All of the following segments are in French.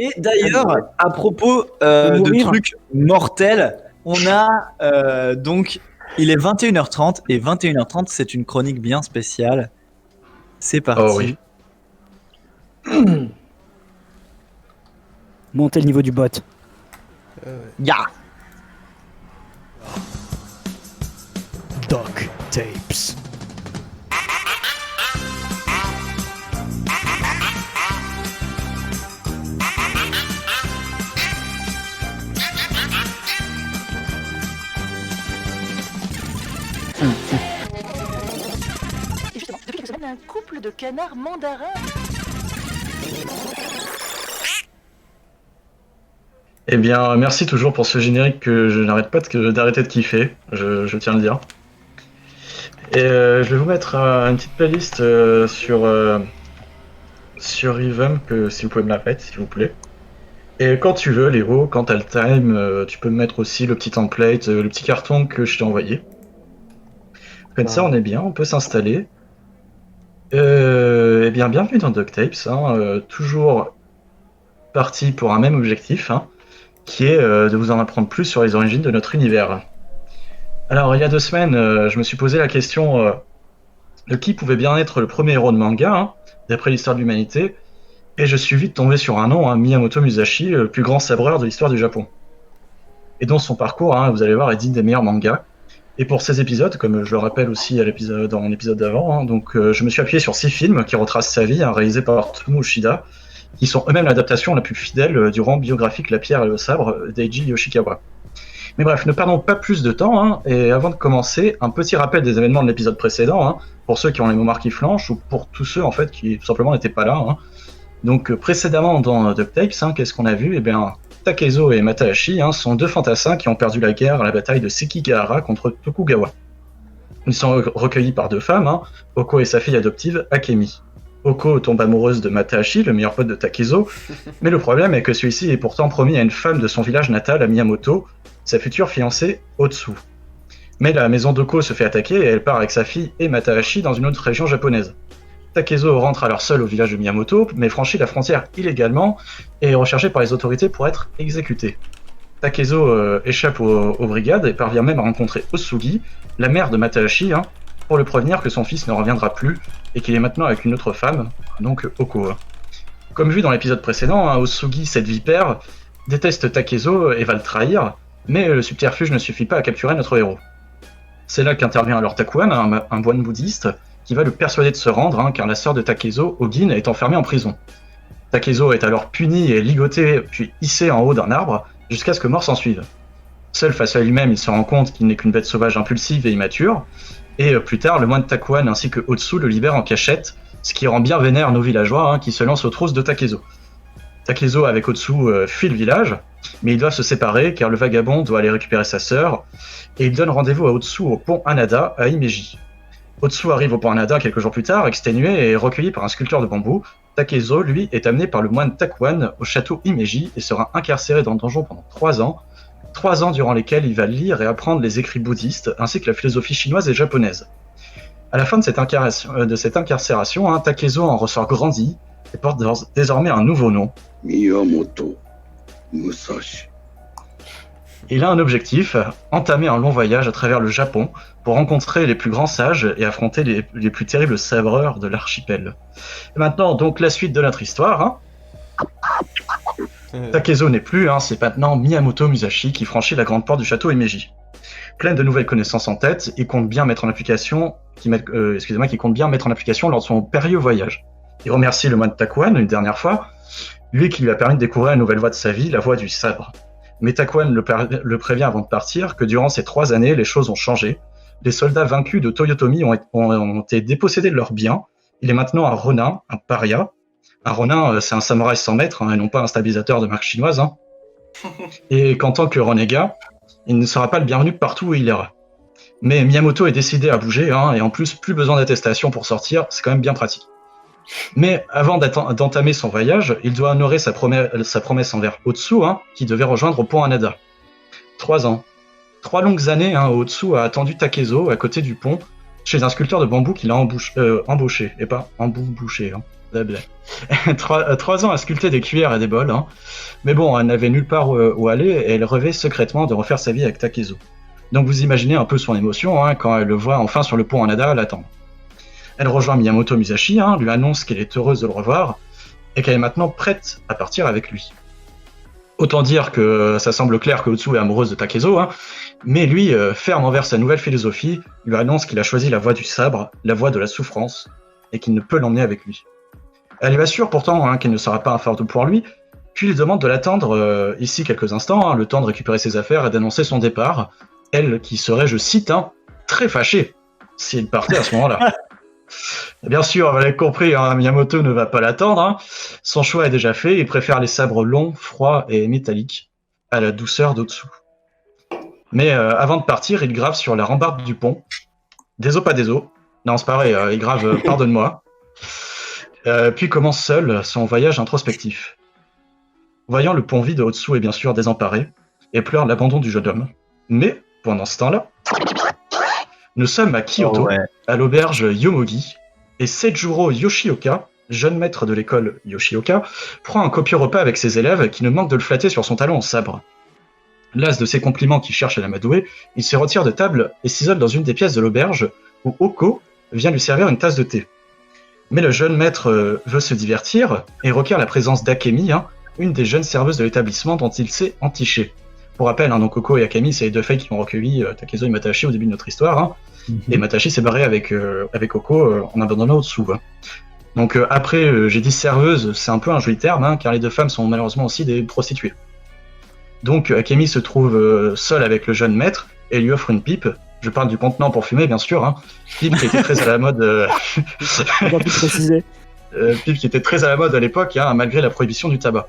Et d'ailleurs, à propos de trucs mortels, on a donc, il est 21h30 et 21h30, c'est une chronique bien spéciale. C'est parti. Oh oui. Montez le niveau du bot. Ya. Doc Tapes. Et justement, depuis quelques semaines, un couple de canards mandarins. Eh bien, merci toujours pour ce générique que je n'arrête pas d'arrêter de kiffer, je tiens à le dire. Et je vais vous mettre une petite playlist sur Rhythm, si vous pouvez me la mettre, s'il vous plaît. Et quand tu veux, Léo, quand t'as le time, tu peux me mettre aussi le petit template, le petit carton que je t'ai envoyé. Comme ça, on est bien, on peut s'installer. Eh bien, bienvenue dans DuckTapes, toujours parti pour un même objectif, qui est de vous en apprendre plus sur les origines de notre univers. Alors, il y a 2 semaines, je me suis posé la question de qui pouvait bien être le premier héros de manga, d'après l'histoire de l'humanité, et je suis vite tombé sur un nom, Miyamoto Musashi, le plus grand sabreur de l'histoire du Japon. Et dont son parcours, vous allez voir, est digne des meilleurs mangas. Et pour ces épisodes, comme je le rappelle aussi dans l'épisode d'avant, je me suis appuyé sur 6 films qui retracent sa vie, réalisés par Tsutomu Ushida, qui sont eux-mêmes l'adaptation la plus fidèle du roman biographique La pierre et le sabre d'Eiji Yoshikawa. Mais bref, ne perdons pas plus de temps, et avant de commencer, un petit rappel des événements de l'épisode précédent, pour ceux qui ont les mémoires qui flanchent, ou pour tous ceux en fait qui tout simplement n'étaient pas là. Donc précédemment dans DuckTapes, qu'est-ce qu'on a vu ? Eh bien, Takezo et Matahashi sont 2 fantassins qui ont perdu la guerre à la bataille de Sekigahara contre Tokugawa. Ils sont recueillis par 2 femmes, Oko et sa fille adoptive Akemi. Oko tombe amoureuse de Matahashi, le meilleur pote de Takezo, mais le problème est que celui-ci est pourtant promis à une femme de son village natal, à Miyamoto, sa future fiancée Otsu. Mais la maison d'Oko se fait attaquer et elle part avec sa fille et Matahashi dans une autre région japonaise. Takezo rentre alors seul au village de Miyamoto, mais franchit la frontière illégalement et est recherché par les autorités pour être exécuté. Takezo échappe aux brigades et parvient même à rencontrer Osugi, la mère de Matahashi, pour le prévenir que son fils ne reviendra plus et qu'il est maintenant avec une autre femme, donc Oko. Comme vu dans l'épisode précédent, Osugi, cette vipère, déteste Takezo et va le trahir, mais le subterfuge ne suffit pas à capturer notre héros. C'est là qu'intervient alors Takuan, un moine bouddhiste, qui va le persuader de se rendre, car la sœur de Takezo, Ogin, est enfermée en prison. Takezo est alors puni et ligoté, puis hissé en haut d'un arbre, jusqu'à ce que mort s'ensuive. Seul face à lui-même, il se rend compte qu'il n'est qu'une bête sauvage impulsive et immature, et plus tard, le moine Takuan ainsi que Otsu le libèrent en cachette, ce qui rend bien vénère nos villageois, qui se lancent aux trousses de Takezo. Takezo avec Otsu fuit le village, mais ils doivent se séparer car le vagabond doit aller récupérer sa sœur, et il donne rendez-vous à Otsu au pont Hanada à Himeji. Otsu arrive au pont Hanada quelques jours plus tard, exténué et recueilli par un sculpteur de bambou. Takezo, lui, est amené par le moine Takuan au château Himeji et sera incarcéré dans le donjon pendant 3 ans. 3 ans durant lesquels il va lire et apprendre les écrits bouddhistes, ainsi que la philosophie chinoise et japonaise. À la fin de cette incarcération, Takezo en ressort grandi et porte désormais un nouveau nom. Miyamoto Musashi. Il a un objectif, entamer un long voyage à travers le Japon pour rencontrer les plus grands sages et affronter les plus terribles sabreurs de l'archipel. Et maintenant, donc, la suite de notre histoire. Takezo n'est plus, c'est maintenant Miyamoto Musashi qui franchit la grande porte du château Himeji. Plein de nouvelles connaissances en tête, il compte bien mettre en application, lors de son périlleux voyage. Il remercie le moine Takuan une dernière fois, lui qui lui a permis de découvrir une nouvelle voie de sa vie, la voie du sabre. Mais Takuan le prévient avant de partir que durant ces 3 années, les choses ont changé. Les soldats vaincus de Toyotomi ont été dépossédés de leurs biens. Il est maintenant un ronin, un paria. Un ronin, c'est un samouraï sans maître, et non pas un stabilisateur de marque chinoise. Et qu'en tant que renégat, il ne sera pas le bienvenu partout où il ira. Mais Miyamoto est décidé à bouger, et en plus besoin d'attestation pour sortir, c'est quand même bien pratique. Mais avant d'entamer son voyage, il doit honorer sa promesse envers Otsu, qui devait rejoindre au pont Hanada. 3 ans. 3 longues années, Otsu a attendu Takezo à côté du pont, chez un sculpteur de bambou qu'il a embauché, et pas embouché. Blablabla. 3 ans à sculpter des cuillères et des bols, hein. Mais bon, elle n'avait nulle part où aller et elle rêvait secrètement de refaire sa vie avec Takezo. Donc vous imaginez un peu son émotion hein, quand elle le voit enfin sur le pont Hanada à l'attendre. Elle rejoint Miyamoto Musashi, hein, lui annonce qu'elle est heureuse de le revoir et qu'elle est maintenant prête à partir avec lui. Autant dire que ça semble clair que Otsu est amoureuse de Takezo, hein, mais lui, ferme envers sa nouvelle philosophie, lui annonce qu'il a choisi la voie du sabre, la voie de la souffrance, et qu'il ne peut l'emmener avec lui. Elle lui assure pourtant hein, qu'elle ne sera pas un fardeau pour lui, puis il demande de l'attendre ici quelques instants, hein, le temps de récupérer ses affaires et d'annoncer son départ, elle qui serait, je cite, hein, très fâchée s'il partait à ce moment-là. Bien sûr, vous l'avez compris, hein, Miyamoto ne va pas l'attendre, hein. Son choix est déjà fait, il préfère les sabres longs, froids et métalliques à la douceur d'Otsu. Mais avant de partir, il grave sur la rambarde du pont « Déso pas déso ». Non, c'est pareil, il grave « Pardonne-moi ». Puis commence seul son voyage introspectif. Voyant le pont vide, Otsu est bien sûr désemparé et pleure l'abandon du jeune homme. Mais, pendant ce temps-là, nous sommes à Kyoto, à l'auberge Yomogi, et Seijuro Yoshioka, jeune maître de l'école Yoshioka, prend un copieux repas avec ses élèves qui ne manquent de le flatter sur son talon en sabre. Las de ses compliments qui cherche à l'amadouer, il se retire de table et s'isole dans une des pièces de l'auberge où Oko vient lui servir une tasse de thé. Mais le jeune maître veut se divertir et requiert la présence d'Akemi, hein, une des jeunes serveuses de l'établissement dont il s'est entiché. Pour rappel, hein, donc Oko et Akemi, c'est les deux filles qui ont recueilli Takezo et Matashi au début de notre histoire. Hein, et Matashi s'est barré avec Oko en abandonnant Otsu. Hein. Donc après, j'ai dit serveuse, c'est un peu un joli terme, hein, car les deux femmes sont malheureusement aussi des prostituées. Donc Akemi se trouve seule avec le jeune maître et lui offre une pipe. Je parle du contenant pour fumer, bien sûr. Hein. Pipe qui était très à la mode. Pipe qui était très à la mode à l'époque, hein, malgré la prohibition du tabac.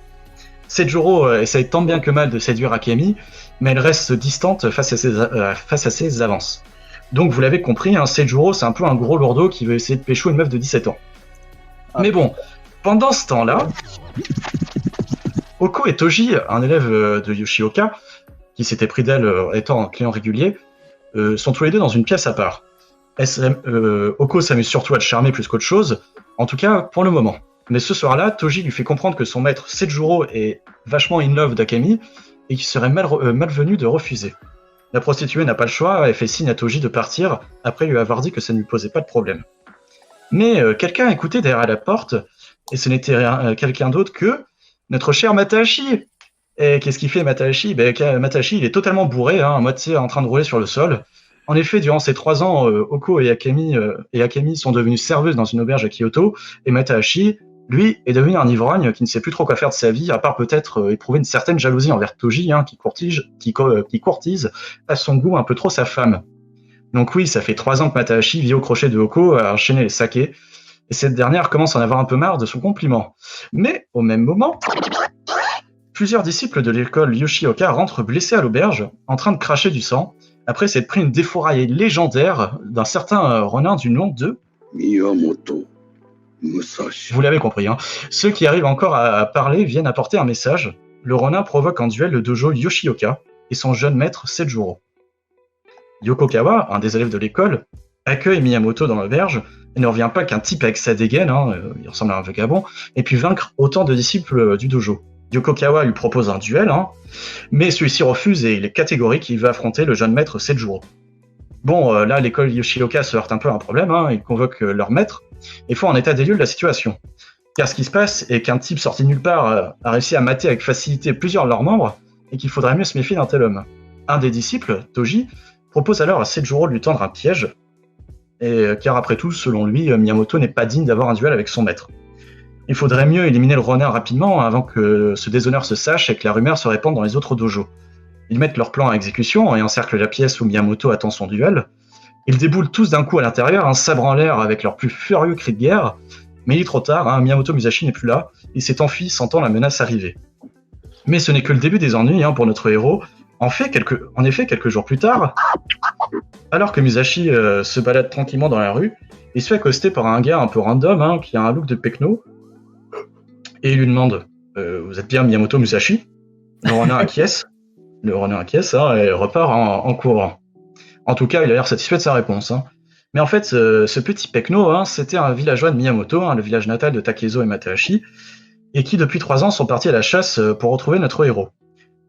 Seijuro essaye tant bien que mal de séduire Akemi, mais elle reste distante face à ses avances. Donc vous l'avez compris, hein, Seijuro c'est un peu un gros lourdeau qui veut essayer de pécho une meuf de 17 ans. Mais bon, pendant ce temps-là, Oko et Toji, un élève de Yoshioka, qui s'était pris d'elle étant un client régulier, sont tous les deux dans une pièce à part. Oko s'amuse surtout à le charmer plus qu'autre chose, en tout cas pour le moment. Mais ce soir-là, Toji lui fait comprendre que son maître Seijuro est vachement in love d'Akemi et qu'il serait malvenu de refuser. La prostituée n'a pas le choix et fait signe à Toji de partir après lui avoir dit que ça ne lui posait pas de problème. Mais quelqu'un a écouté derrière la porte et ce n'était quelqu'un d'autre que notre cher Matashi. Et qu'est-ce qu'il fait Matashi ? Matashi il est totalement bourré, hein, à moitié en train de rouler sur le sol. En effet, durant ces 3 ans, Oko et Akemi sont devenus serveuses dans une auberge à Kyoto et Matashi, lui, est devenu un ivrogne qui ne sait plus trop quoi faire de sa vie, à part peut-être éprouver une certaine jalousie envers Toji, hein, qui courtise à son goût un peu trop sa femme. Donc oui, ça fait 3 ans que Matashi vit au crochet de Oko à enchaîner les sakés, et cette dernière commence à en avoir un peu marre de son compliment. Mais, au même moment, plusieurs disciples de l'école Yoshioka rentrent blessés à l'auberge, en train de cracher du sang, après s'être pris une défouraillée légendaire d'un certain renard du nom de Miyamoto Musashi. Vous l'avez compris, hein. Ceux qui arrivent encore à parler viennent apporter un message. Le renard provoque en duel le dojo Yoshioka et son jeune maître Seijuro. Yokokawa, un des élèves de l'école, accueille Miyamoto dans l'auberge et ne revient pas qu'un type avec sa dégaine, hein, il ressemble à un vagabond, ait pu vaincre autant de disciples du dojo. Yokokawa lui propose un duel, hein, mais celui-ci refuse et il est catégorique, il veut affronter le jeune maître Seijuro. Bon, là, l'école Yoshioka se heurte un peu à un problème, hein, ils convoquent leur maître et font un état des lieux de la situation. Car ce qui se passe est qu'un type sorti nulle part a réussi à mater avec facilité plusieurs de leurs membres et qu'il faudrait mieux se méfier d'un tel homme. Un des disciples, Toji, propose alors à Seijuro de lui tendre un piège, car après tout, selon lui, Miyamoto n'est pas digne d'avoir un duel avec son maître. Il faudrait mieux éliminer le renard rapidement avant que ce déshonneur se sache et que la rumeur se répande dans les autres dojos. Ils mettent leur plan à exécution et encerclent la pièce où Miyamoto attend son duel. Ils déboulent tous d'un coup à l'intérieur, un sabre en l'air avec leur plus furieux cri de guerre, mais il est trop tard, hein, Miyamoto Musashi n'est plus là, il s'est enfui sentant la menace arriver. Mais ce n'est que le début des ennuis hein, pour notre héros. En effet, quelques jours plus tard, alors que Musashi se balade tranquillement dans la rue, il se fait accoster par un gars un peu random hein, qui a un look de pecno, et il lui demande vous êtes bien Miyamoto Musashi ? Le renard acquiesce, hein, et repart en courant. En tout cas, il a l'air satisfait de sa réponse. Hein. Mais en fait, ce petit Pekno, hein, c'était un villageois de Miyamoto, hein, le village natal de Takezo et Masahashi, et qui depuis 3 ans sont partis à la chasse pour retrouver notre héros.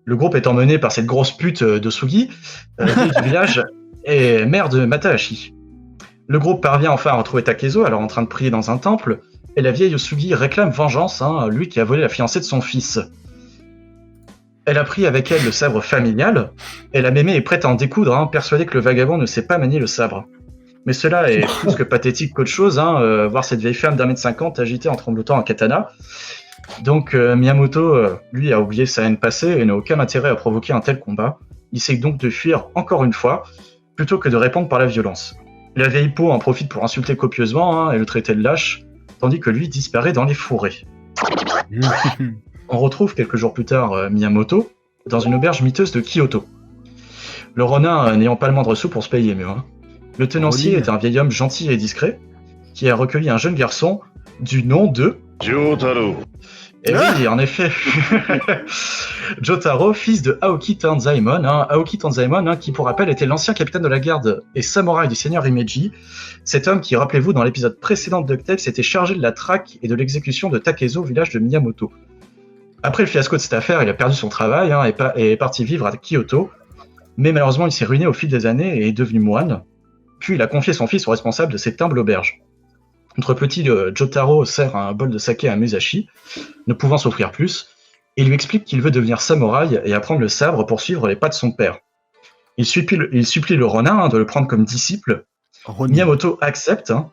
Le groupe étant mené par cette grosse pute de Sugi, vieille du village, et mère de Masahashi. Le groupe parvient enfin à retrouver Takezo, alors en train de prier dans un temple, et la vieille Sugi réclame vengeance, hein, lui qui a volé la fiancée de son fils. Elle a pris avec elle le sabre familial, et la mémé est prête à en découdre, hein, persuadée que le vagabond ne sait pas manier le sabre. Mais cela est plus que pathétique qu'autre chose, hein, voir cette vieille femme d'1m50 agitée en tremblotant un katana. Donc Miyamoto, lui, a oublié sa haine passée et n'a aucun intérêt à provoquer un tel combat. Il essaie donc de fuir encore une fois, plutôt que de répondre par la violence. La vieille peau en profite pour insulter copieusement, hein, et le traiter de lâche, tandis que lui disparaît dans les fourrés. On retrouve quelques jours plus tard Miyamoto dans une auberge miteuse de Kyoto. Le ronin n'ayant pas le moindre sou pour se payer mieux. Hein. Le tenancier est un vieil homme gentil et discret qui a recueilli un jeune garçon du nom de Jotaro. Et oui, en effet, Jotaro, fils de Aoki Tanzaemon, hein, Aoki Tanzaemon, hein, qui pour rappel était l'ancien capitaine de la garde et samouraï du seigneur Himeji. Cet homme qui, rappelez-vous, dans l'épisode précédent de DuckTales, s'était chargé de la traque et de l'exécution de Takezo au village de Miyamoto. Après le fiasco de cette affaire, il a perdu son travail, hein, et est parti vivre à Kyoto, mais malheureusement il s'est ruiné au fil des années et est devenu moine, puis il a confié son fils au responsable de cette humble auberge. Notre petit Jotaro sert un bol de saké à Musashi, ne pouvant s'offrir plus, et lui explique qu'il veut devenir samouraï et apprendre le sabre pour suivre les pas de son père. Il supplie le ronin, hein, de le prendre comme disciple. Miyamoto accepte, hein,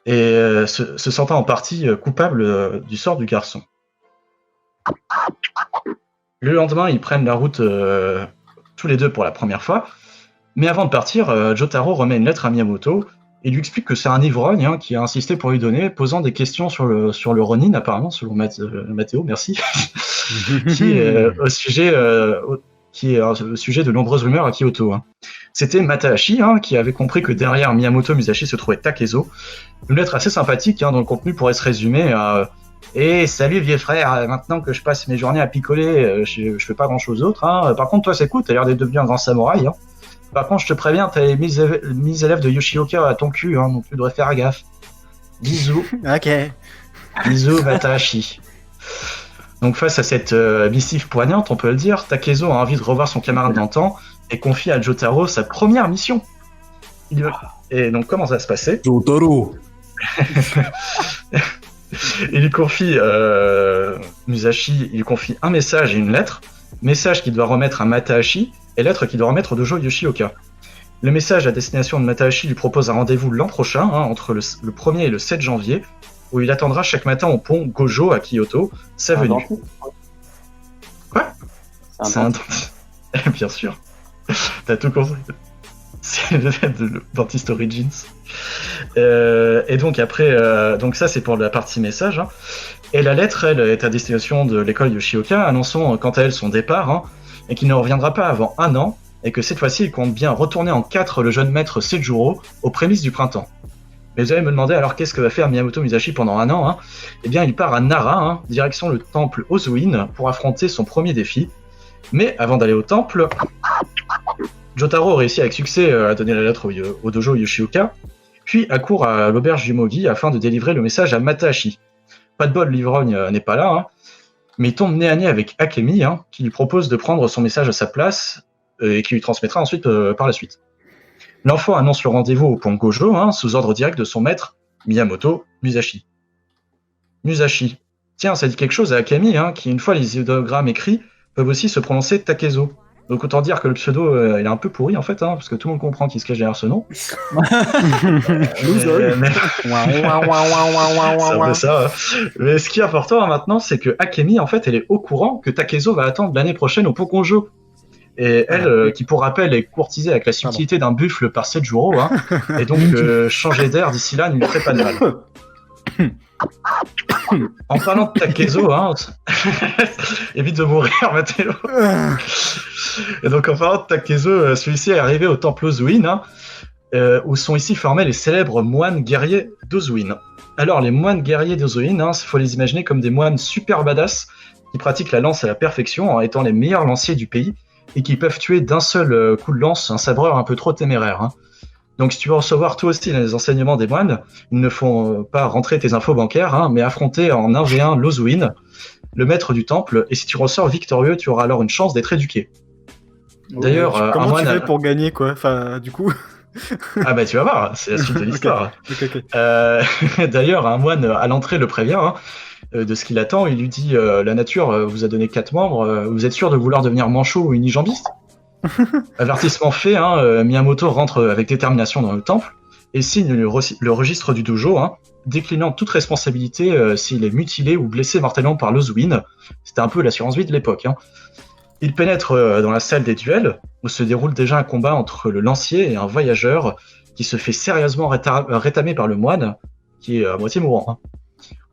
et se sentant en partie coupable du sort du garçon. Le lendemain, ils prennent la route tous les deux pour la première fois, mais avant de partir, Jotaro remet une lettre à Miyamoto et lui explique que c'est un ivrogne, hein, qui a insisté pour lui donner, posant des questions sur le Ronin, apparemment, selon Mathéo, merci, qui est au sujet de nombreuses rumeurs à Kyoto. Hein. C'était Masahashi, hein, qui avait compris que derrière Miyamoto Musashi se trouvait Takezo. Une lettre assez sympathique, hein, dont le contenu pourrait se résumer à « salut vieux frère, maintenant que je passe mes journées à picoler, je fais pas grand-chose d'autre. Hein. Par contre, toi c'est cool, t'as l'air d'être devenu un grand samouraï. Hein. Par contre, je te préviens, t'as les mises élèves de Yoshioka à ton cul, hein, donc tu devrais faire gaffe. Bisous. » Ok. Bisous, Masahashi. Donc face à cette missive poignante, on peut le dire, Takezo a envie de revoir son camarade d'antan et confie à Jotaro sa première mission. Et donc comment ça va se passer ? Jotaro. Il lui confie, Musashi, il lui confie un message et une lettre. Message qu'il doit remettre à Masahashi et lettre qu'il doit remettre au dojo Yoshioka. Le message à destination de Masahashi lui propose un rendez-vous l'an prochain, hein, entre le 1er et le 7 janvier, où il attendra chaque matin au pont Gojo à Kyoto sa venue. Quoi ? C'est un dentiste. Bien sûr. T'as tout compris. C'est le Dentist Origins. Et donc après, donc ça c'est pour la partie message. Hein. Et la lettre, elle, est à destination de l'école Yoshioka, annonçant quant à elle son départ, hein, et qu'il ne reviendra pas avant 1 an, et que cette fois-ci il compte bien retourner en 4 le jeune maître Sejuro aux prémices du printemps. Mais vous allez me demander alors qu'est-ce que va faire Miyamoto Musashi pendant 1 an, hein. Eh bien il part à Nara, hein, direction le temple Ozuin, pour affronter son premier défi. Mais avant d'aller au temple, Jotaro réussit avec succès à donner la lettre au dojo Yoshioka, puis accourt à l'auberge du Mogi afin de délivrer le message à Masahashi. Pas de bol, l'ivrogne n'est pas là, hein, mais il tombe nez à nez avec Akemi, hein, qui lui propose de prendre son message à sa place et qui lui transmettra ensuite par la suite. L'enfant annonce le rendez-vous au pont Gojo, hein, sous ordre direct de son maître, Miyamoto Musashi. Musashi. Tiens, ça dit quelque chose à Akemi, hein, qui, une fois les idéogrammes écrits, peuvent aussi se prononcer Takezo. Donc autant dire que le pseudo, il est un peu pourri en fait, hein, parce que tout le monde comprend qu'il se cache derrière ce nom. C'est un peu ça. Hein. Mais ce qui est important maintenant, c'est que Akemi, en fait, elle est au courant que Takezo va attendre l'année prochaine au pont Gojo. Et elle, qui pour rappel est courtisée avec la subtilité d'un buffle par Sejuro, hein, et donc changer d'air d'ici là ne lui ferait pas de mal. En parlant de Takezo, hein, évite de mourir, Mathéo. Et donc en parlant de Takezo, celui-ci est arrivé au temple Ozuin, hein, où sont ici formés les célèbres moines guerriers d'Ozuin. Alors les moines guerriers d'Ozuin, hein, faut les imaginer comme des moines super badass qui pratiquent la lance à la perfection en étant les meilleurs lanciers du pays et qui peuvent tuer d'un seul coup de lance un sabreur un peu trop téméraire. Hein. Donc si tu veux recevoir toi aussi les enseignements des moines, ils ne font pas rentrer tes infos bancaires, hein, mais affronter en 1v1 l'Ozuin, le maître du temple, et si tu ressors victorieux, tu auras alors une chance d'être éduqué. D'ailleurs, comment un tu moine fais pour gagner, quoi? Enfin, du coup... Ah bah tu vas voir, c'est la suite de l'histoire. Ok. D'ailleurs, un moine à l'entrée le prévient hein, de ce qu'il attend, il lui dit la nature vous a donné 4 membres, vous êtes sûr de vouloir devenir manchot ou unijambiste? Avertissement fait, hein, Miyamoto rentre avec détermination dans le temple et signe le registre du dojo, hein, déclinant toute responsabilité s'il est mutilé ou blessé mortellement par l'Ozuin. C'était un peu l'assurance vie de l'époque. Hein. Il pénètre dans la salle des duels, où se déroule déjà un combat entre le lancier et un voyageur qui se fait sérieusement rétamer par le moine, qui est à moitié mourant. Hein.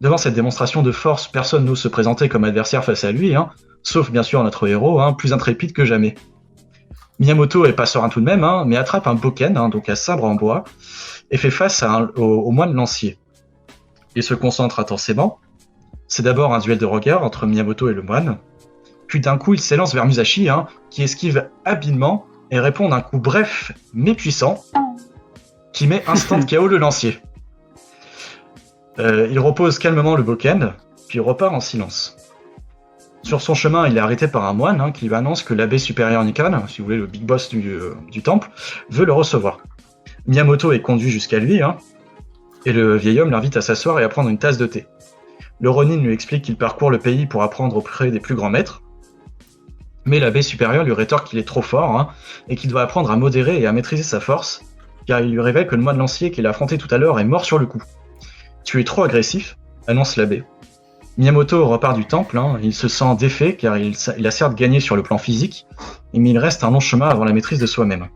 Devant cette démonstration de force, personne n'ose se présenter comme adversaire face à lui, hein, sauf bien sûr notre héros, hein, plus intrépide que jamais. Miyamoto est pas serein tout de même, hein, mais attrape un bokken, hein, donc un sabre en bois, et fait face au moine lancier. Il se concentre intensément. C'est d'abord un duel de regard entre Miyamoto et le moine. Puis d'un coup, il s'élance vers Musashi, hein, qui esquive habilement et répond d'un coup bref mais puissant, qui met instant KO le lancier. Il repose calmement le bokken, puis repart en silence. Sur son chemin, il est arrêté par un moine hein, qui lui annonce que l'abbé supérieur Nikan, si vous voulez le big boss du temple, veut le recevoir. Miyamoto est conduit jusqu'à lui, hein, et le vieil homme l'invite à s'asseoir et à prendre une tasse de thé. Le Ronin lui explique qu'il parcourt le pays pour apprendre auprès des plus grands maîtres, mais l'abbé supérieur lui rétorque qu'il est trop fort hein, et qu'il doit apprendre à modérer et à maîtriser sa force, car il lui révèle que le moine lancier qu'il a affronté tout à l'heure est mort sur le coup. Tu es trop agressif, annonce l'abbé. Miyamoto repart du temple, hein, il se sent défait car il a certes gagné sur le plan physique, mais il reste un long chemin avant la maîtrise de soi-même.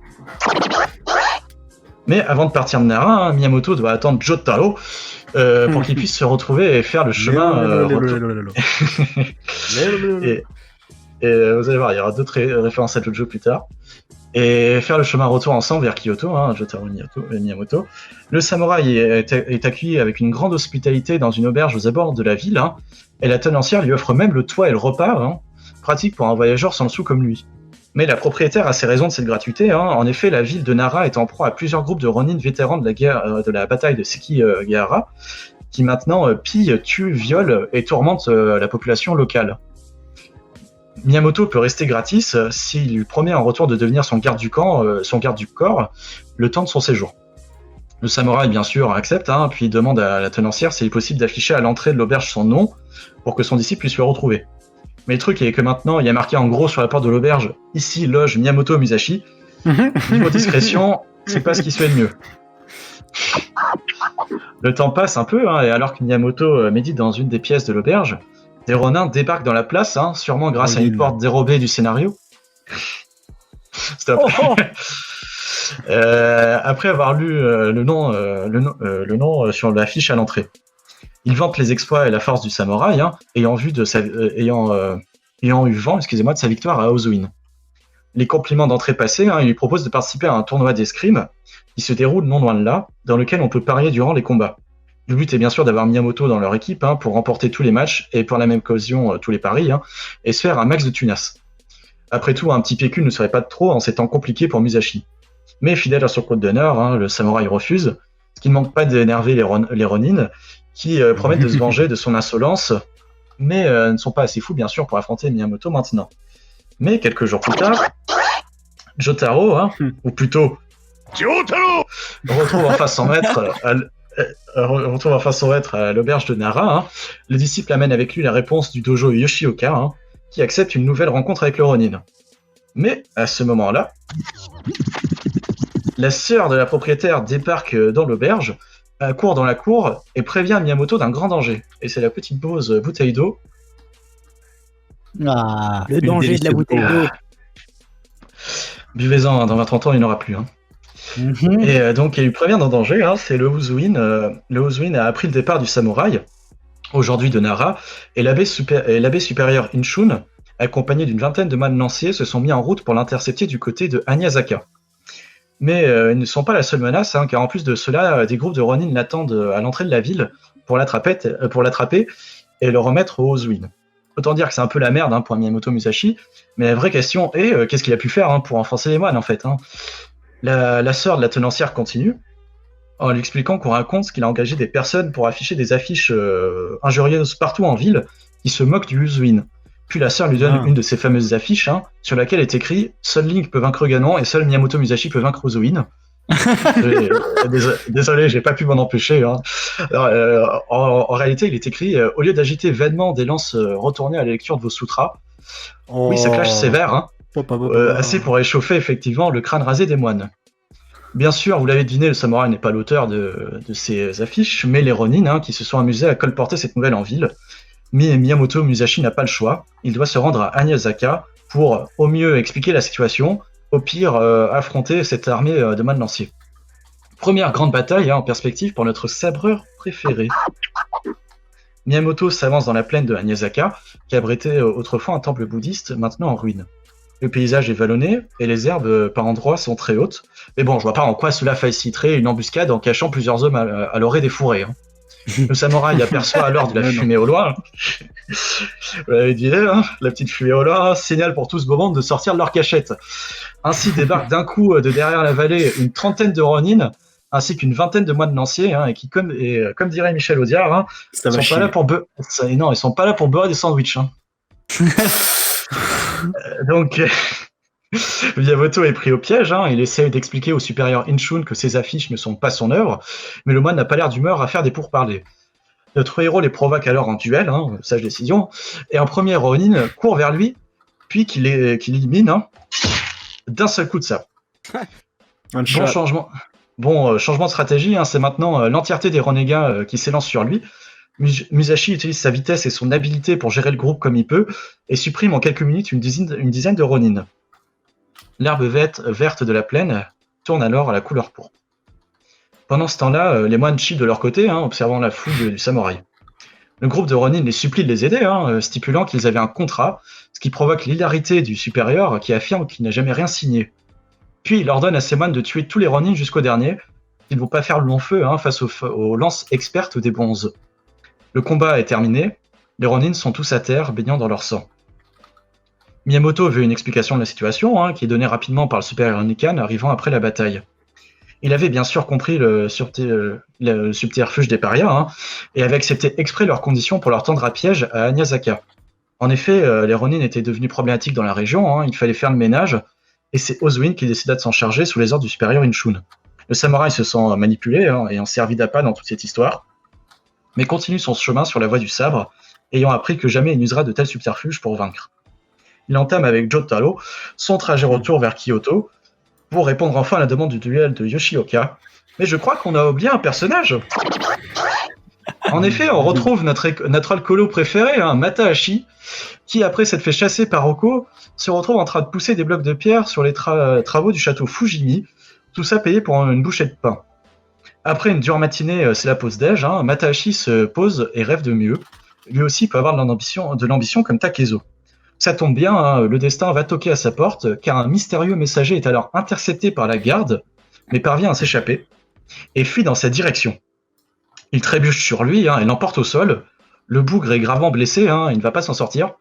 Mais avant de partir de Nara, hein, Miyamoto doit attendre Jotaro pour qu'il puisse se retrouver et faire le chemin. Et vous allez voir, il y aura d'autres références à Jojo plus tard. Et faire le chemin retour ensemble vers Kyoto, hein, Jotaro et Miyamoto. Le samouraï est accueilli avec une grande hospitalité dans une auberge aux abords de la ville, hein, et la tenancière lui offre même le toit et le repas, hein, pratique pour un voyageur sans le sou comme lui. Mais la propriétaire a ses raisons de cette gratuité. Hein. En effet, la ville de Nara est en proie à plusieurs groupes de Ronin vétérans de la guerre, de la bataille de Sekigahara, qui maintenant pillent, tuent, violent et tourmentent la population locale. Miyamoto peut rester gratis s'il lui promet en retour de devenir son garde du corps, le temps de son séjour. Le samouraï, bien sûr, accepte, hein, puis demande à la tenancière s'il est possible d'afficher à l'entrée de l'auberge son nom pour que son disciple puisse le retrouver. Mais le truc est que maintenant, il y a marqué en gros sur la porte de l'auberge « Ici, loge Miyamoto Musashi ». Niveau discrétion, c'est pas ce qui se fait de mieux. Le temps passe un peu, hein, et alors que Miyamoto médite dans une des pièces de l'auberge, des Ronins débarquent dans la place, hein, sûrement grâce à une porte dérobée du scénario. Stop. Après avoir lu le nom sur l'affiche à l'entrée. Il vante les exploits et la force du samouraï, hein, ayant eu vent, de sa victoire à Ozuin. Les compliments d'entrée passés, hein, il lui propose de participer à un tournoi d'escrime qui se déroule non loin de là, dans lequel on peut parier durant les combats. Le but est bien sûr d'avoir Miyamoto dans leur équipe hein, pour remporter tous les matchs et pour la même occasion tous les paris, hein, et se faire un max de tunas. Après tout, un petit PQ ne serait pas de trop en ces temps compliqués pour Musashi. Mais fidèle à son code d'honneur, hein, le samouraï refuse, ce qui ne manque pas d'énerver les Ronin, qui promettent de se venger de son insolence, mais ne sont pas assez fous bien sûr pour affronter Miyamoto maintenant. Mais quelques jours plus tard, Jotaro, hein, ou plutôt Jotaro, retrouve enfin son maître à l'auberge de Nara. Hein. Le disciple amène avec lui la réponse du dojo Yoshioka, hein, qui accepte une nouvelle rencontre avec le Ronin. Mais à ce moment-là, la sœur de la propriétaire débarque dans l'auberge, court dans la cour et prévient Miyamoto d'un grand danger. Et c'est la petite bouteille d'eau. Ah, le danger de la bouteille d'eau. Buvez-en, hein, dans 20-30 ans, il n'y en aura plus. Hein. Mm-hmm. Et donc, il lui prévient d'un danger, hein, c'est le Ozuin. Le Ozuin a appris le départ du samouraï, aujourd'hui de Nara, et l'abbé supérieur Inshun, accompagné d'une vingtaine de moines lanciers, se sont mis en route pour l'intercepter du côté de Anyazaka. Mais ils ne sont pas la seule menace, hein, car en plus de cela, des groupes de Ronin l'attendent à l'entrée de la ville pour l'attraper et le remettre au Ozuin. Autant dire que c'est un peu la merde hein, pour Miyamoto Musashi, mais la vraie question est qu'est-ce qu'il a pu faire hein, pour enfoncer les moines en fait hein. La sœur de la tenancière continue en lui expliquant qu'on raconte qu'il a engagé des personnes pour afficher des affiches injurieuses partout en ville qui se moquent du Uzuin. Puis la sœur lui donne une de ces fameuses affiches sur laquelle est écrit « Seul Link peut vaincre Ganon et seul Miyamoto Musashi peut vaincre Uzuin ». Désolé, j'ai pas pu m'en empêcher. Alors, en réalité, il est écrit au lieu d'agiter vainement des lances, retournez à la lecture de vos sutras. Oui, ça clash sévère, assez pour réchauffer effectivement le crâne rasé des moines. Bien sûr, vous l'avez deviné, le samouraï n'est pas l'auteur de ces affiches, mais les Ronin qui se sont amusés à colporter cette nouvelle en ville. Mais Miyamoto Musashi n'a pas le choix. Il doit se rendre à Anyazaka pour au mieux expliquer la situation, au pire affronter cette armée de moines lanciers. Première grande bataille en perspective pour notre sabreur préféré. Miyamoto s'avance dans la plaine de Anyazaka, qui abritait autrefois un temple bouddhiste, maintenant en ruine. Le paysage est vallonné et les herbes par endroits sont très hautes. Mais bon, je vois pas en quoi cela faciliterait une embuscade en cachant plusieurs hommes à l'orée des fourrés. Le samouraï aperçoit alors de la fumée au loin. Vous l'avez dit, la petite fumée au loin, signal pour tout ce beau monde de sortir de leur cachette. Ainsi débarquent d'un coup de derrière la vallée une trentaine de Ronin, ainsi qu'une vingtaine de moines lanciers, et qui, comme dirait Michel Audiard, ils sont pas là pour beurrer des sandwichs. Donc, Miyamoto est pris au piège, il essaie d'expliquer au supérieur Inchun que ces affiches ne sont pas son œuvre, mais le moine n'a pas l'air d'humeur à faire des pourparlers. Notre héros les provoque alors en duel, sage décision, et un premier Ronin court vers lui, puis qu'il élimine d'un seul coup de sabre. Changement de stratégie, c'est maintenant l'entièreté des renégats qui s'élancent sur lui. Musashi utilise sa vitesse et son habileté pour gérer le groupe comme il peut, et supprime en quelques minutes une dizaine de Ronin. L'herbe verte de la plaine tourne alors à la couleur pourpre. Pendant ce temps-là, les moines chient de leur côté, observant la fougue du samouraï. Le groupe de Ronin les supplie de les aider, stipulant qu'ils avaient un contrat, ce qui provoque l'hilarité du supérieur qui affirme qu'il n'a jamais rien signé. Puis il ordonne à ses moines de tuer tous les Ronin jusqu'au dernier, qu'ils ne vont pas faire le long feu face aux lances expertes des bonzes. Le combat est terminé, les Ronin sont tous à terre, baignant dans leur sang. Miyamoto veut une explication de la situation, qui est donnée rapidement par le supérieur Nikan arrivant après la bataille. Il avait bien sûr compris le subterfuge des parias, et avait accepté exprès leurs conditions pour leur tendre à piège à Anyazaka. En effet, les Ronin étaient devenus problématiques dans la région, il fallait faire le ménage, et c'est Uzuin qui décida de s'en charger sous les ordres du supérieur Inchun. Le samouraï se sent manipulé, ayant servi d'appât dans toute cette histoire, mais continue son chemin sur la voie du sabre, ayant appris que jamais il n'usera de tels subterfuges pour vaincre. Il entame avec Jotaro son trajet retour vers Kyoto pour répondre enfin à la demande du duel de Yoshioka. Mais je crois qu'on a oublié un personnage. En effet, on retrouve notre alcoolo préféré, Matahashi, qui, après s'être fait chasser par Oko, se retrouve en train de pousser des blocs de pierre sur les travaux du château Fujimi, tout ça payé pour une bouchée de pain. Après une dure matinée, c'est la pause déj, Matahashi se pose et rêve de mieux. Lui aussi peut avoir de l'ambition comme Takezo. Ça tombe bien, le destin va toquer à sa porte, car un mystérieux messager est alors intercepté par la garde, mais parvient à s'échapper, et fuit dans cette direction. Il trébuche sur lui et l'emporte au sol. Le bougre est gravement blessé, il ne va pas s'en sortir,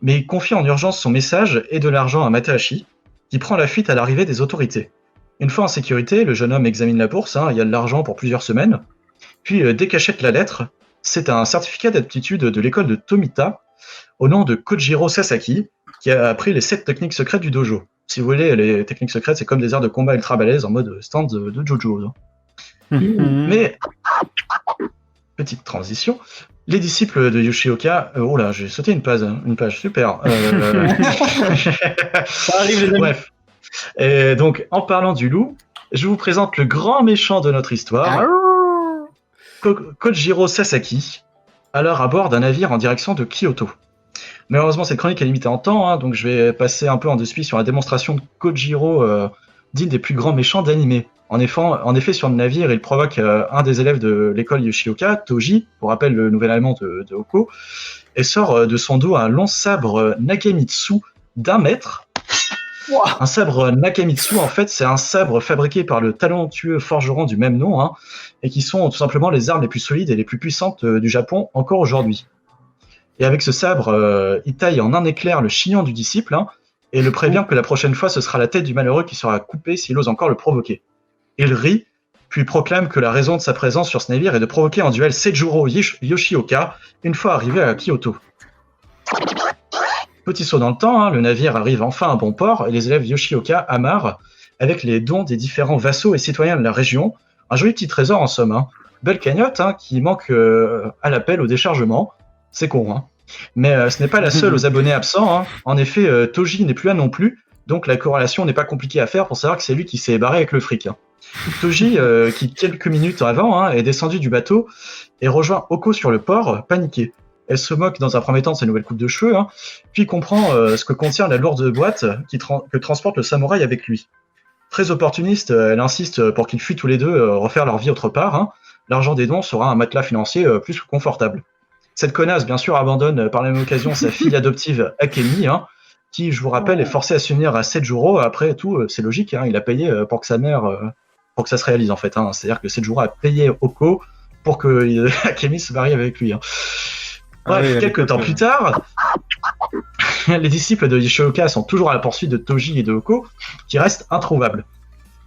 mais il confie en urgence son message et de l'argent à Matahashi, qui prend la fuite à l'arrivée des autorités. Une fois en sécurité, le jeune homme examine la bourse, il y a de l'argent pour plusieurs semaines, puis décachette la lettre. C'est un certificat d'aptitude de l'école de Tomita, au nom de Kojiro Sasaki, qui a appris les 7 techniques secrètes du dojo. Si vous voulez, les techniques secrètes, c'est comme des arts de combat ultra balèzes en mode stand de Jojo. Mais, petite transition, les disciples de Yoshioka... oh là, j'ai sauté une page, super. Ça arrive, les amis. Bref. Et donc, en parlant du loup, je vous présente le grand méchant de notre histoire, Kojiro Sasaki, alors à bord d'un navire en direction de Kyoto. Malheureusement, cette chronique est limitée en temps, donc je vais passer un peu en dessous sur la démonstration de Kojiro, digne des plus grands méchants d'anime. En effet, sur le navire, il provoque un des élèves de l'école Yoshioka, Toji, pour rappel le nouvel allemand de Oko, et sort de son dos un long sabre Nakamitsu d'1 mètre. Wow. Un sabre Nakamitsu, en fait, c'est un sabre fabriqué par le talentueux forgeron du même nom, et qui sont tout simplement les armes les plus solides et les plus puissantes du Japon encore aujourd'hui. Et avec ce sabre, il taille en un éclair le chignon du disciple, et le prévient que la prochaine fois, ce sera la tête du malheureux qui sera coupée s'il ose encore le provoquer. Il rit, puis proclame que la raison de sa présence sur ce navire est de provoquer en duel Seijuro Yoshioka une fois arrivé à Kyoto. Petit saut dans le temps, le navire arrive enfin à bon port et les élèves Yoshioka amarrent, avec les dons des différents vassaux et citoyens de la région, un joli petit trésor en somme. Belle cagnotte qui manque à l'appel au déchargement. C'est con, mais ce n'est pas la seule aux abonnés absents. En effet, Toji n'est plus là non plus, donc la corrélation n'est pas compliquée à faire pour savoir que c'est lui qui s'est barré avec le fric. Toji, qui quelques minutes avant est descendu du bateau et rejoint Oko sur le port, paniqué. Elle se moque dans un premier temps de sa nouvelle coupe de cheveux, puis comprend ce que contient la lourde boîte que transporte le samouraï avec lui. Très opportuniste, elle insiste pour qu'ils fuient tous les deux refaire leur vie autre part. L'argent des dons sera un matelas financier plus confortable. Cette connasse, bien sûr, abandonne par la même occasion sa fille adoptive Akemi, qui, je vous rappelle, est forcée à s'unir à Seijuro. Après tout, c'est logique, il a payé pour que sa mère, pour que ça se réalise en fait. C'est-à-dire que Seijuro a payé Oko pour que Akemi se marie avec lui. Bref, quelques temps plus tard, les disciples de Yoshioka sont toujours à la poursuite de Toji et de Oko, qui restent introuvables.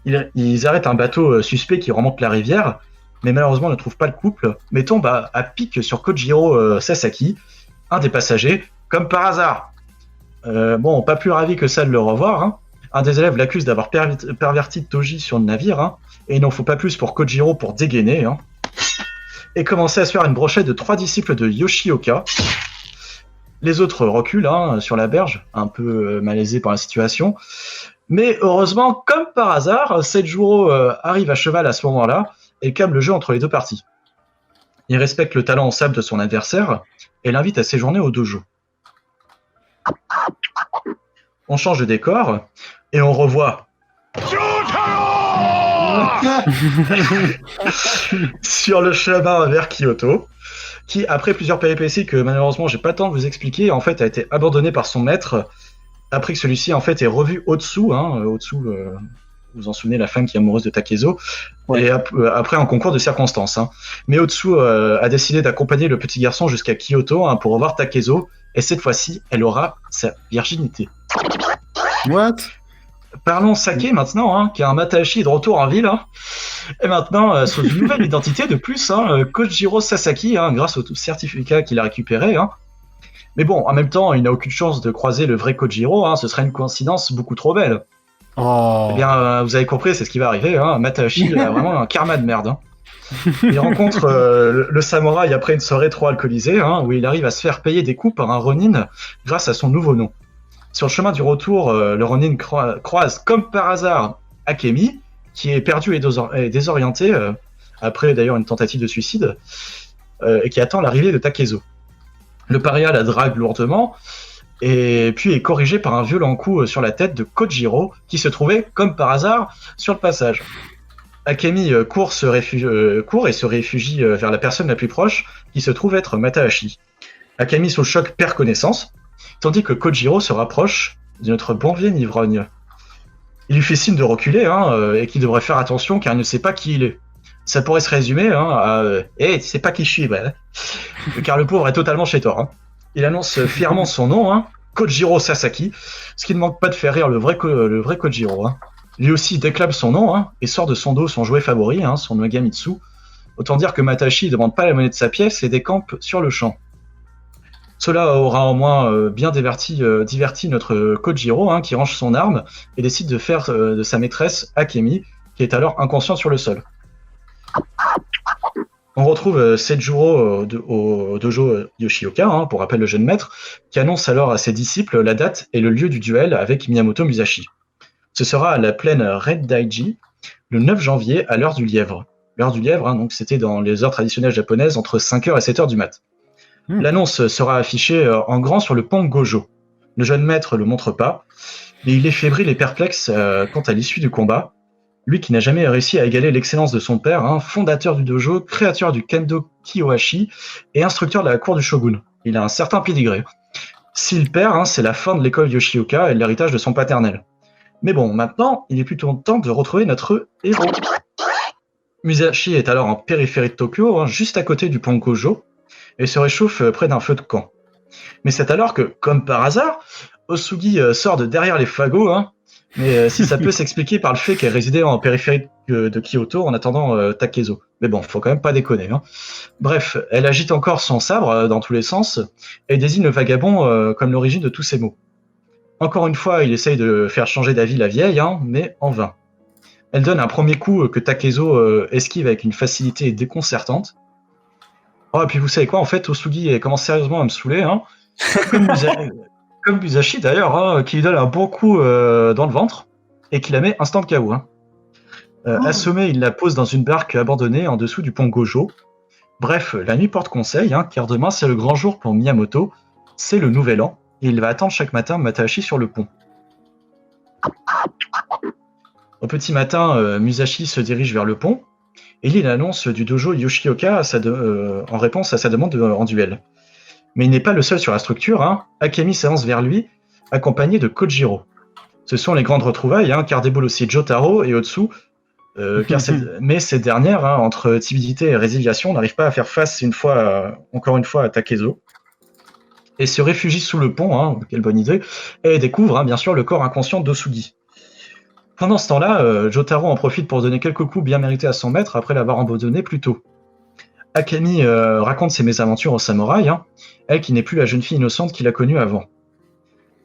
Ils arrêtent un bateau suspect qui remonte la rivière, mais malheureusement ne trouvent pas le couple, mais tombent à pic sur Kojiro Sasaki, un des passagers, comme par hasard. Pas plus ravi que ça de le revoir. Un des élèves l'accuse d'avoir perverti Toji sur le navire, et il n'en faut pas plus pour Kojiro pour dégainer, et commencer à se faire une brochette de 3 disciples de Yoshioka. Les autres reculent sur la berge, un peu malaisés par la situation. Mais heureusement, comme par hasard, Seijuro arrive à cheval à ce moment-là et calme le jeu entre les deux parties. Il respecte le talent en sable de son adversaire et l'invite à séjourner au dojo. On change de décor et on revoit sur le chemin vers Kyoto, qui, après plusieurs péripéties que malheureusement j'ai pas le temps de vous expliquer, en fait a été abandonné par son maître après que celui-ci en fait est revu Otsu. Otsu, vous vous en souvenez, la femme qui est amoureuse de Takezo, et après un concours de circonstances. Mais Otsu a décidé d'accompagner le petit garçon jusqu'à Kyoto pour revoir Takezo, et cette fois-ci, elle aura sa virginité. What? Parlons Sake maintenant, qui a un Matahashi de retour en ville. Et maintenant, sous une nouvelle identité de plus, Kojiro Sasaki, grâce au certificat qu'il a récupéré. Mais bon, en même temps, il n'a aucune chance de croiser le vrai Kojiro, ce serait une coïncidence beaucoup trop belle. Oh. Eh bien, vous avez compris, c'est ce qui va arriver. Matahashi a vraiment un karma de merde. Il rencontre le samouraï après une soirée trop alcoolisée, où il arrive à se faire payer des coups par un Ronin grâce à son nouveau nom. Sur le chemin du retour, le Ronin croise comme par hasard Akemi, qui est perdu et désorienté, après d'ailleurs une tentative de suicide, et qui attend l'arrivée de Takezo. Le paria la drague lourdement, et puis est corrigé par un violent coup sur la tête de Kojiro, qui se trouvait comme par hasard sur le passage. Akemi court et se réfugie vers la personne la plus proche, qui se trouve être Matahashi. Akemi sous le choc perd connaissance, tandis que Kojiro se rapproche de notre bon vieil ivrogne. Il lui fait signe de reculer et qu'il devrait faire attention car il ne sait pas qui il est. Ça pourrait se résumer à « Hey, tu sais pas qui je suis, bah. » Car le pauvre est totalement chez tort. Il annonce fièrement son nom, Kojiro Sasaki, ce qui ne manque pas de faire rire le vrai Kojiro. Lui aussi déclame son nom et sort de son dos son jouet favori, son Nagamitsu. Autant dire que Matahashi ne demande pas la monnaie de sa pièce et décampe sur le champ. Cela aura au moins bien diverti notre Kojiro, qui range son arme et décide de faire de sa maîtresse Akemi, qui est alors inconsciente sur le sol. On retrouve Seijuro au dojo Yoshioka, pour rappel le jeune maître, qui annonce alors à ses disciples la date et le lieu du duel avec Miyamoto Musashi. Ce sera à la plaine Red Daiji, le 9 janvier à l'heure du lièvre. L'heure du lièvre, donc c'était dans les heures traditionnelles japonaises entre 5h et 7h du mat'. L'annonce sera affichée en grand sur le pont Gojo. Le jeune maître le montre pas, mais il est fébrile et perplexe quant à l'issue du combat. Lui qui n'a jamais réussi à égaler l'excellence de son père, fondateur du dojo, créateur du kendo kiyohashi et instructeur de la cour du shogun. Il a un certain pédigré. S'il perd, c'est la fin de l'école Yoshioka et l'héritage de son paternel. Mais bon, maintenant, il est plutôt temps de retrouver notre héros. Musashi est alors en périphérie de Tokyo, juste à côté du pont Gojo, et se réchauffe près d'un feu de camp. Mais c'est alors que, comme par hasard, Osugi sort de derrière les fagots, hein, mais si ça peut s'expliquer par le fait qu'elle résidait en périphérie de Kyoto en attendant Takezo. Mais bon, faut quand même pas déconner. Hein. Bref, elle agite encore son sabre dans tous les sens et désigne le vagabond comme l'origine de tous ces mots. Encore une fois, il essaye de faire changer d'avis la vieille, hein, mais en vain. Elle donne un premier coup que Takezo esquive avec une facilité déconcertante. Oh, et puis vous savez quoi, en fait, Osugi commence sérieusement à me saouler, hein, comme Musashi d'ailleurs, hein, qui lui donne un bon coup dans le ventre et qui la met instant KO. Hein. Assommé, il la pose dans une barque abandonnée en dessous du pont Gojo. Bref, la nuit porte conseil, hein, car demain c'est le grand jour pour Miyamoto, c'est le nouvel an, et il va attendre chaque matin Matahashi sur le pont. Au petit matin, Musashi se dirige vers le pont, et lit l'annonce du dojo Yoshioka en réponse à sa demande en duel. Mais il n'est pas le seul sur la structure, hein. Akemi s'avance vers lui, accompagné de Kojiro. Ce sont les grandes retrouvailles, hein, car déboule aussi Jotaro et Otsu, mais cette dernière, hein, entre timidité et résiliation, n'arrive pas à faire face encore une fois à Takezo, et se réfugie sous le pont, hein, quelle bonne idée, et découvre, hein, bien sûr, le corps inconscient d'Osugi. Pendant ce temps-là, Jotaro en profite pour donner quelques coups bien mérités à son maître après l'avoir abandonné plus tôt. Akemi raconte ses mésaventures au samouraï, hein, elle qui n'est plus la jeune fille innocente qu'il a connue avant.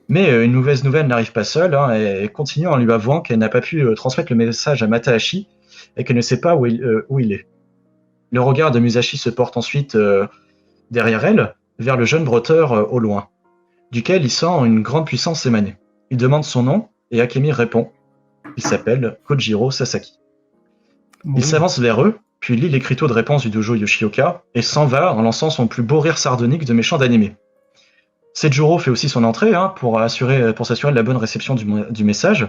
Mais une mauvaise nouvelle n'arrive pas seule, hein, et continue en lui avouant qu'elle n'a pas pu transmettre le message à Matahashi et qu'elle ne sait pas où il est. Le regard de Musashi se porte ensuite derrière elle, vers le jeune bretteur au loin, duquel il sent une grande puissance émaner. Il demande son nom et Akemi répond. Il s'appelle Kojiro Sasaki. Il s'avance vers eux, puis lit l'écriteau de réponse du dojo Yoshioka et s'en va en lançant son plus beau rire sardonique de méchant d'animé. Sejuro fait aussi son entrée, hein, pour s'assurer de la bonne réception du message,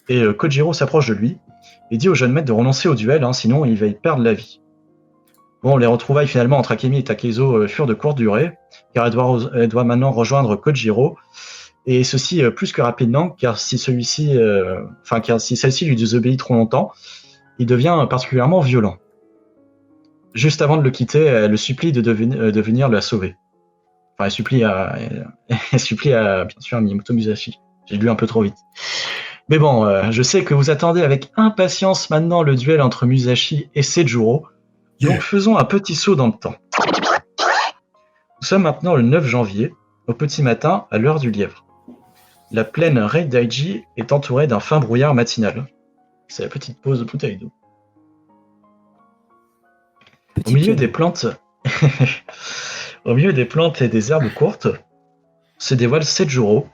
et Kojiro s'approche de lui et dit au jeune maître de renoncer au duel, hein, sinon il va y perdre la vie. Bon, les retrouvailles finalement entre Akemi et Takezo furent de courte durée, car elle doit maintenant rejoindre Kojiro, et ceci plus que rapidement, car si celle-ci lui désobéit trop longtemps, il devient particulièrement violent. Juste avant de le quitter, elle le supplie de venir la sauver. Enfin, elle supplie à bien sûr, Miyamoto Musashi. J'ai lu un peu trop vite. Mais bon, je sais que vous attendez avec impatience maintenant le duel entre Musashi et Sejuro, donc faisons un petit saut dans le temps. Nous sommes maintenant le 9 janvier, au petit matin, à l'heure du lièvre. La plaine Reidaiji est entourée d'un fin brouillard matinal. C'est la petite pause de bouteille d'eau. Au milieu des plantes et des herbes courtes, se dévoile Sejuro,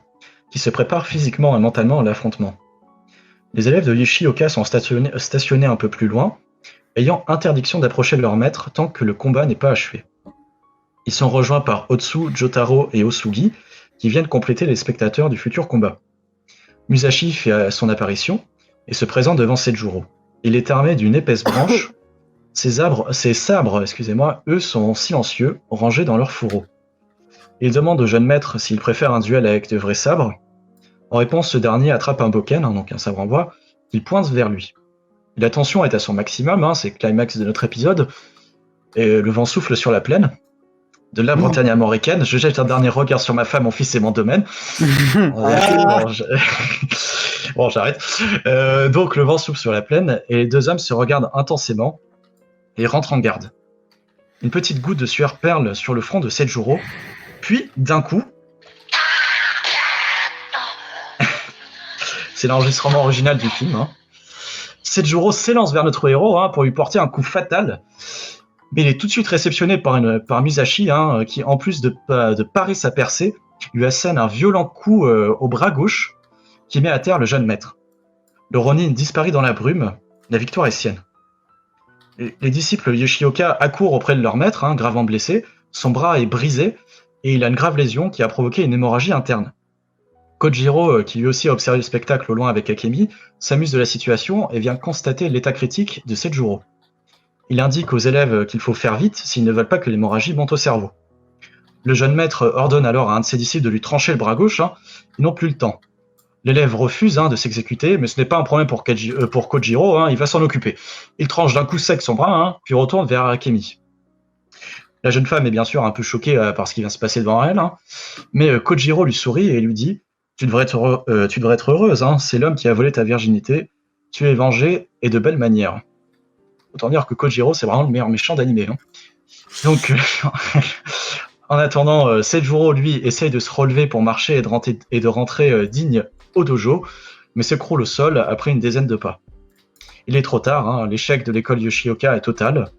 qui se prépare physiquement et mentalement à l'affrontement. Les élèves de Yoshioka sont stationnés un peu plus loin, ayant interdiction d'approcher leur maître tant que le combat n'est pas achevé. Ils sont rejoints par Otsu, Jotaro et Osugi, qui viennent compléter les spectateurs du futur combat. Musashi fait son apparition et se présente devant Sejuro. Il est armé d'une épaisse branche. Ses sabres, eux, sont silencieux, rangés dans leur fourreau. Il demande au jeune maître s'il préfère un duel avec de vrais sabres. En réponse, ce dernier attrape un bokken, donc un sabre en bois, qu'il pointe vers lui. La tension est à son maximum, hein, c'est le climax de notre épisode, et le vent souffle sur la plaine. De la Bretagne américaine, je jette un dernier regard sur ma femme, mon fils et mon domaine. Bon, j'arrête. Donc le vent souffle sur la plaine, et les deux hommes se regardent intensément, et rentre en garde. Une petite goutte de sueur perle sur le front de Sejuro, puis, d'un coup... C'est l'enregistrement original du film. Hein. Sejuro s'élance vers notre héros, hein, pour lui porter un coup fatal, mais il est tout de suite réceptionné par Musashi, hein, qui, en plus de parer sa percée, lui assène un violent coup au bras gauche, qui met à terre le jeune maître. Le Ronin disparaît dans la brume, la victoire est sienne. Les disciples Yoshioka accourent auprès de leur maître, hein, gravement blessé, son bras est brisé, et il a une grave lésion qui a provoqué une hémorragie interne. Kojiro, qui lui aussi a observé le spectacle au loin avec Akemi, s'amuse de la situation et vient constater l'état critique de Sejuro. Il indique aux élèves qu'il faut faire vite s'ils ne veulent pas que l'hémorragie monte au cerveau. Le jeune maître ordonne alors à un de ses disciples de lui trancher le bras gauche, hein, ils n'ont plus le temps. L'élève refuse, hein, de s'exécuter, mais ce n'est pas un problème pour Kojiro, hein, il va s'en occuper. Il tranche d'un coup sec son bras, hein, puis retourne vers Akemi. La jeune femme est bien sûr un peu choquée par ce qui vient se passer devant elle, hein, mais Kojiro lui sourit et lui dit « Tu devrais être heureuse, hein. C'est l'homme qui a volé ta virginité. Tu es vengé et de belle manière. Autant dire que Kojiro, c'est vraiment le meilleur méchant d'animé. Hein. Donc, en attendant, Seijuro, lui, essaye de se relever pour marcher et de rentrer digne au dojo, mais s'écroule au sol après une dizaine de pas. Il est trop tard, hein, l'échec de l'école Yoshioka est total,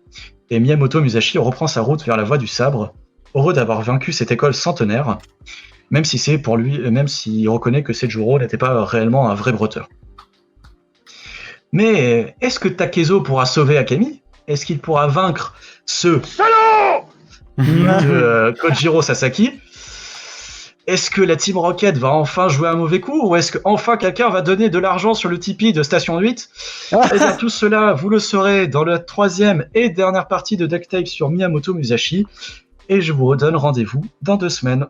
et Miyamoto Musashi reprend sa route vers la voie du sabre, heureux d'avoir vaincu cette école centenaire, même s'il reconnaît que Seijuro n'était pas réellement un vrai bretteur. Mais est-ce que Takezo pourra sauver Akemi ? Est-ce qu'il pourra vaincre ce salaud de Kojiro Sasaki ? Est-ce que la Team Rocket va enfin jouer un mauvais coup, ou est-ce que enfin quelqu'un va donner de l'argent sur le Tipeee de Station 8 ? Eh bien, tout cela, vous le saurez dans la 3e et dernière partie de DuckTales sur Miyamoto Musashi, et je vous redonne rendez-vous dans 2 semaines.